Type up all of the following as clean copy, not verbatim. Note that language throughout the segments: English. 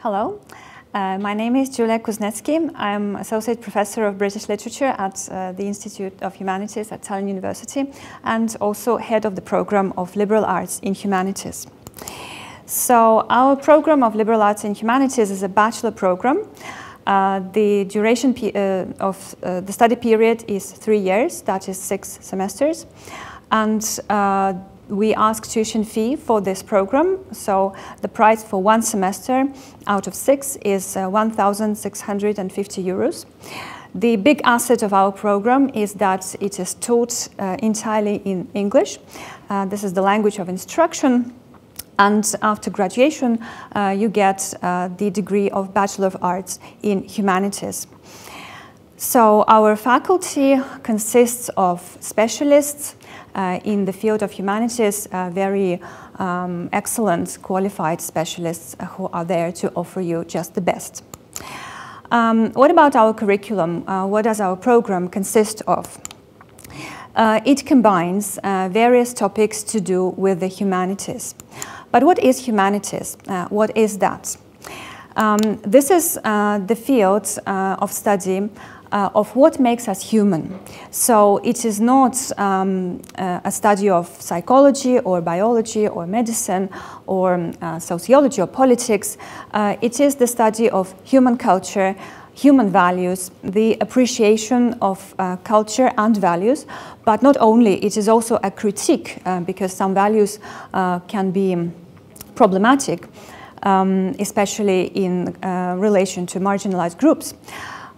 Hello, my name is Julia Kuznetsky. I'm Associate Professor of British Literature at the Institute of Humanities at Tallinn University and also Head of the Program of Liberal Arts in Humanities. So our program of Liberal Arts in Humanities is a bachelor program. The duration of the study period is 3 years, that is 6 semesters. And we ask tuition fee for this program, so the price for 1 semester out of 6 is 1,650 euros. The big asset of our program is that it is taught entirely in English. This is the language of instruction, and after graduation you get the degree of Bachelor of Arts in Humanities. So our faculty consists of specialists in the field of humanities, very excellent qualified specialists who are there to offer you just the best. What about our curriculum? What does our program consist of? It combines various topics to do with the humanities. But what is humanities? What is that? This is the field of study of what makes us human. So it is not a study of psychology or biology or medicine or sociology or politics. It is the study of human culture, human values, the appreciation of culture and values, but not only, it is also a critique because some values can be problematic, especially in relation to marginalized groups.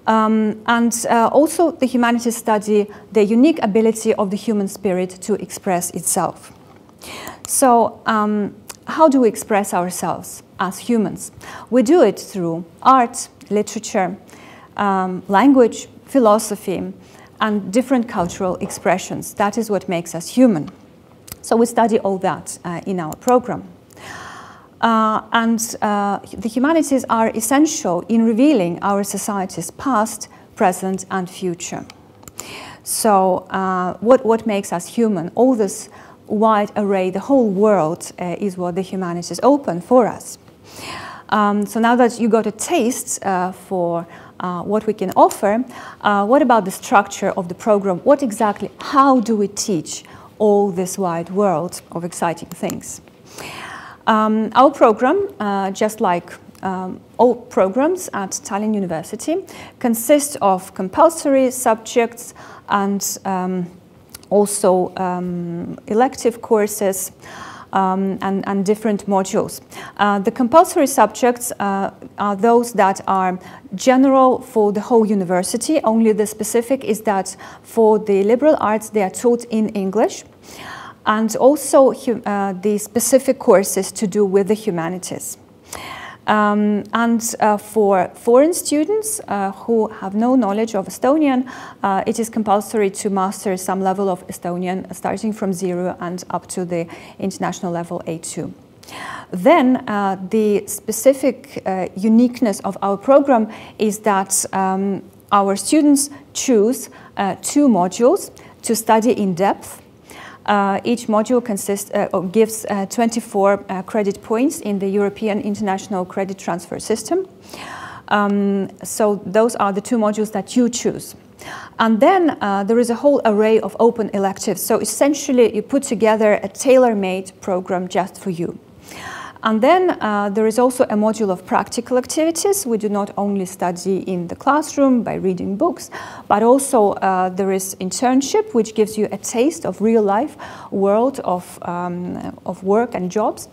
Also the humanities study the unique ability of the human spirit to express itself. So how do we express ourselves as humans? We do it through art, literature, language, philosophy, and different cultural expressions. That is what makes us human. So we study all that in our program. The humanities are essential in revealing our society's past, present, and future. So what makes us human? All this wide array, the whole world is what the humanities open for us. So now that you got a taste for what we can offer, what about the structure of the program? What exactly, how do we teach all this wide world of exciting things? Our program, just like all programs at Tallinn University, consists of compulsory subjects and also elective courses and different modules. The compulsory subjects are those that are general for the whole university. Only the specific is that for the liberal arts they are taught in English. And also the specific courses to do with the humanities. For foreign students who have no knowledge of Estonian, it is compulsory to master some level of Estonian, starting from 0 and up to the international level A2. Then the specific uniqueness of our program is that our students choose 2 modules to study in depth. Each module gives 24 credit points in the European International Credit Transfer System. So those are the 2 modules that you choose. And then there is a whole array of open electives. So essentially you put together a tailor-made program just for you. And then there is also a module of practical activities. We do not only study in the classroom by reading books, but also there is internship, which gives you a taste of real-life world of work and jobs,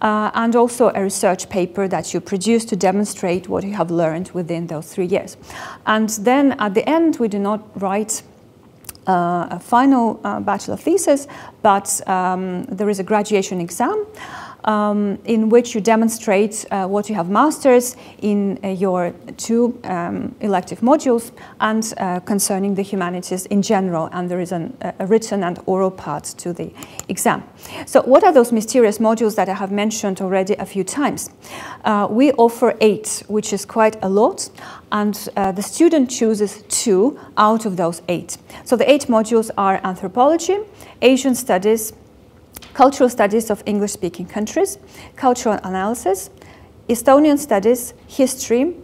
and also a research paper that you produce to demonstrate what you have learned within those 3 years. And then at the end, we do not write a final bachelor thesis, but there is a graduation exam in which you demonstrate what you have mastered in your 2 elective modules and concerning the humanities in general, and there is a written and oral part to the exam. So what are those mysterious modules that I have mentioned already a few times? We offer 8, which is quite a lot, and the student chooses 2 out of those 8. So the 8 modules are anthropology, Asian studies, cultural studies of English-speaking countries, cultural analysis, Estonian studies, history,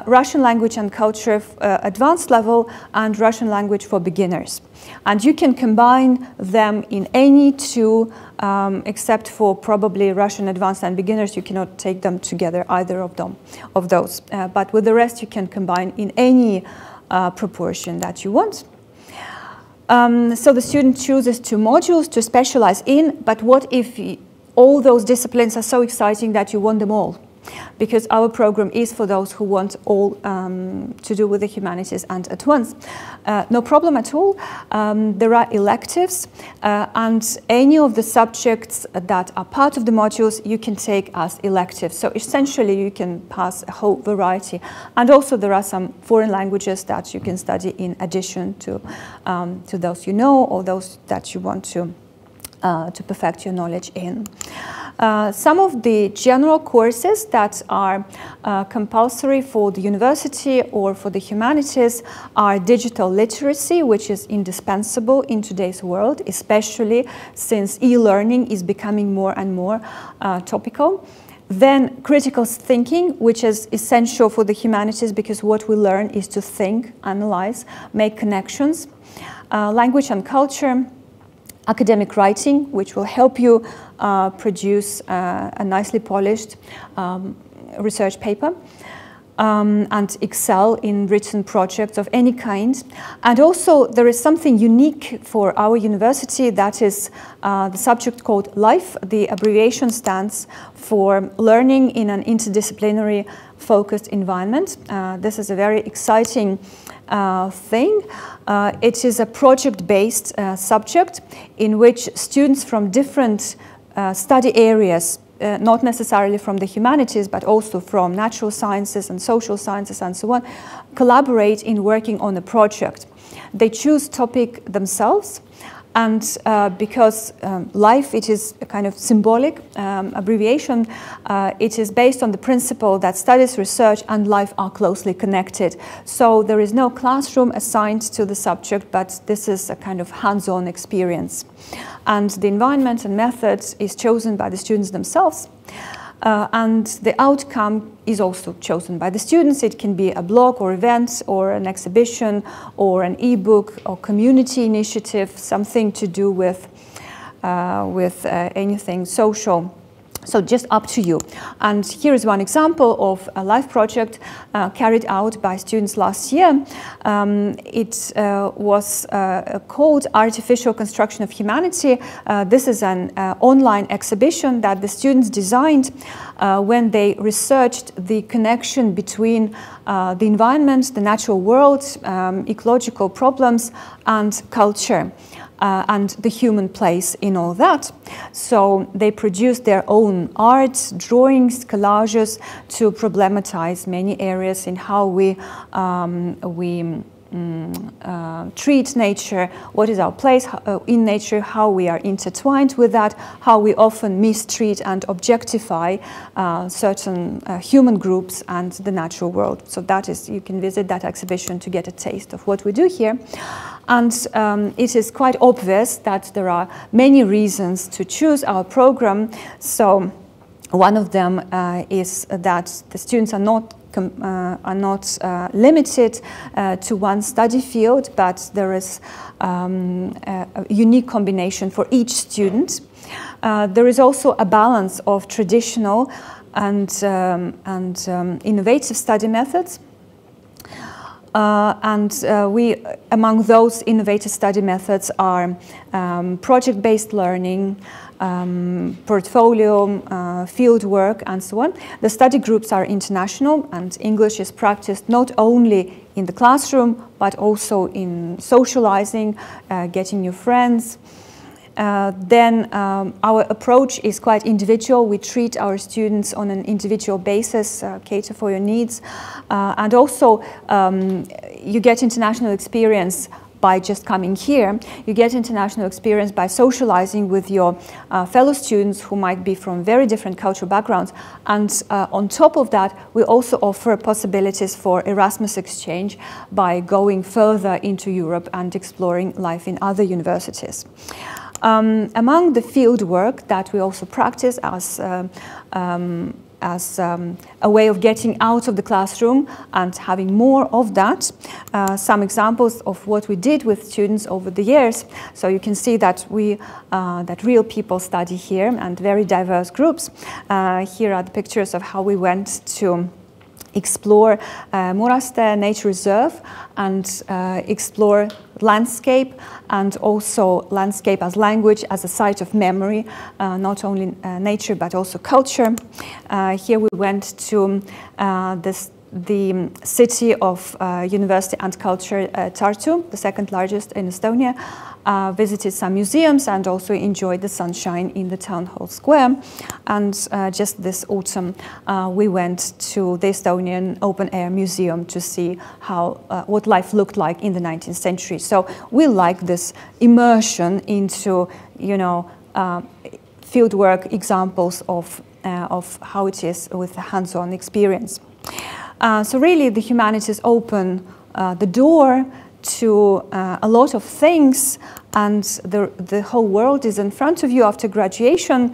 Russian language and culture advanced level, and Russian language for beginners. And you can combine them in any two, except for probably Russian advanced and beginners. You cannot take them together, either of those. But with the rest, you can combine in any proportion that you want. So the student chooses 2 modules to specialize in, but what if all those disciplines are so exciting that you want them all? Because our program is for those who want all to do with the humanities and at once. No problem at all. There are electives, and any of the subjects that are part of the modules you can take as electives. So essentially you can pass a whole variety. And also there are some foreign languages that you can study in addition to those you know or those that you want to perfect your knowledge in. Some of the general courses that are compulsory for the university or for the humanities are digital literacy, which is indispensable in today's world, especially since e-learning is becoming more and more topical. Then critical thinking, which is essential for the humanities because what we learn is to think, analyze, make connections. Language and culture. Academic writing, which will help you produce a nicely polished research paper and excel in written projects of any kind. And also there is something unique for our university, that is the subject called LIFE. The abbreviation stands for Learning in an Interdisciplinary Focused Environment. This is a very exciting thing. It is a project-based subject in which students from different study areas, not necessarily from the humanities, but also from natural sciences and social sciences and so on, collaborate in working on a project. They choose topic themselves, and because LIFE, it is a kind of symbolic abbreviation, it is based on the principle that studies, research and life are closely connected. So there is no classroom assigned to the subject, but this is a kind of hands-on experience. And the environment and methods is chosen by the students themselves. And the outcome is also chosen by the students. It can be a blog or event or an exhibition or an e-book or community initiative, something to do with anything social. So just up to you. And here is one example of a LIFE project carried out by students last year. It was called Artificial Construction of Humanity. This is an online exhibition that the students designed when they researched the connection between the environment, the natural world, ecological problems and culture. And the human place in all that. So they produced their own art, drawings, collages to problematize many areas in how we treat nature, what is our place in nature, how we are intertwined with that, how we often mistreat and objectify certain human groups and the natural world. So that is, you can visit that exhibition to get a taste of what we do here. And it is quite obvious that there are many reasons to choose our program. So one of them is that the students are not limited to one study field, but there is a unique combination for each student. There is also a balance of traditional and innovative study methods. Among those innovative study methods are project-based learning, portfolio, field work, and so on. The study groups are international, and English is practiced not only in the classroom, but also in socializing, getting new friends. Then our approach is quite individual. We treat our students on an individual basis, cater for your needs. And also, you get international experience by just coming here. You get international experience by socializing with your fellow students who might be from very different cultural backgrounds. And on top of that, we also offer possibilities for Erasmus exchange by going further into Europe and exploring life in other universities. Among the field work that we also practice as as a way of getting out of the classroom and having more of that. Some examples of what we did with students over the years. So you can see that that real people study here and very diverse groups. Here are the pictures of how we went to explore Muraste Nature Reserve and explore landscape, and also landscape as language, as a site of memory, not only nature but also culture. Here we went to the city of university and culture, Tartu, the second largest in Estonia, visited some museums and also enjoyed the sunshine in the town hall square. And just this autumn we went to the Estonian Open Air Museum to see how what life looked like in the 19th century. So we like this immersion into, you know, fieldwork examples of how it is with the hands-on experience. So really the humanities open the door to a lot of things, and the whole world is in front of you after graduation.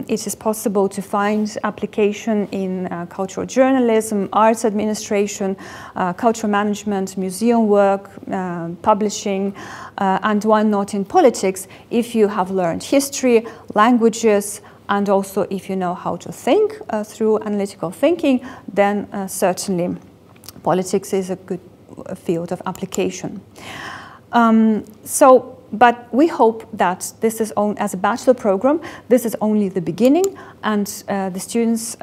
It is possible to find application in cultural journalism, arts administration, cultural management, museum work, publishing, and why not in politics if you have learned history, languages, and also if you know how to think through analytical thinking, then certainly politics is a good field of application. But we hope that this is as a bachelor program, this is only the beginning, and the students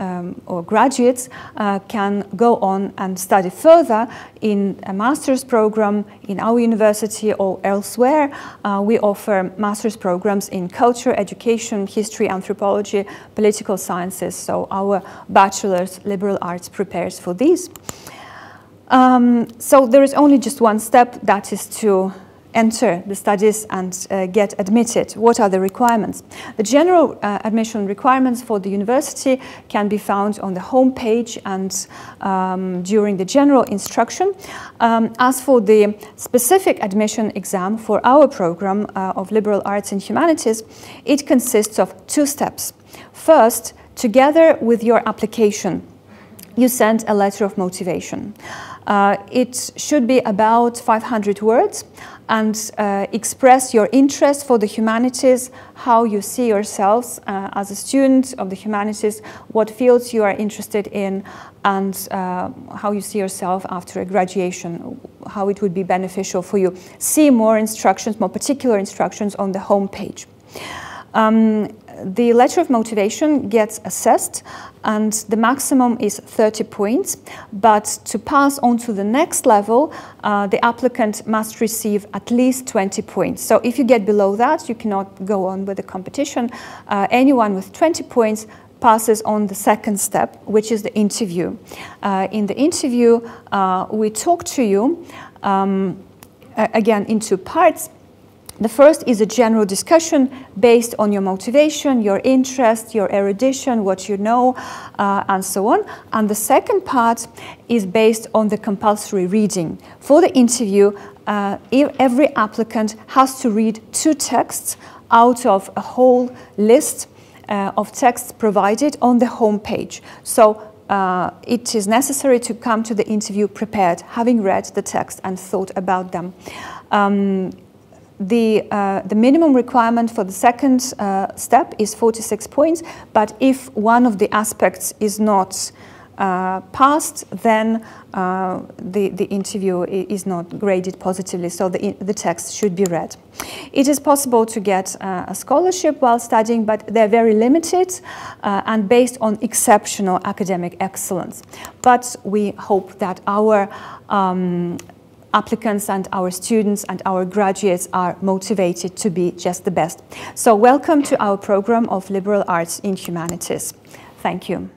or graduates can go on and study further in a master's program in our university or elsewhere. We offer master's programs in culture, education, history, anthropology, political sciences, so our bachelor's liberal arts prepares for these. So there is only just one step, that is to enter the studies and get admitted. What are the requirements? The general admission requirements for the university can be found on the home page and during the general instruction. As for the specific admission exam for our program of liberal arts and humanities, it consists of 2 steps. First, together with your application, you send a letter of motivation. It should be about 500 words and express your interest for the humanities, how you see yourselves as a student of the humanities, what fields you are interested in, and how you see yourself after a graduation, how it would be beneficial for you. See more instructions, more particular instructions on the home page. The letter of motivation gets assessed, and the maximum is 30 points. But to pass on to the next level, the applicant must receive at least 20 points. So if you get below that, you cannot go on with the competition. Anyone with 20 points passes on the second step, which is the interview. In the interview, we talk to you, again, in 2 parts. The first is a general discussion based on your motivation, your interest, your erudition, what you know, and so on. And the second part is based on the compulsory reading. For the interview, every applicant has to read 2 texts out of a whole list of texts provided on the home page. So it is necessary to come to the interview prepared, having read the text and thought about them. The minimum requirement for the second step is 46 points, but if one of the aspects is not passed, then the interview is not graded positively, so the text should be read. It is possible to get a scholarship while studying, but they're very limited and based on exceptional academic excellence. But we hope that our applicants and our students and our graduates are motivated to be just the best. So welcome to our program of liberal arts in humanities. Thank you.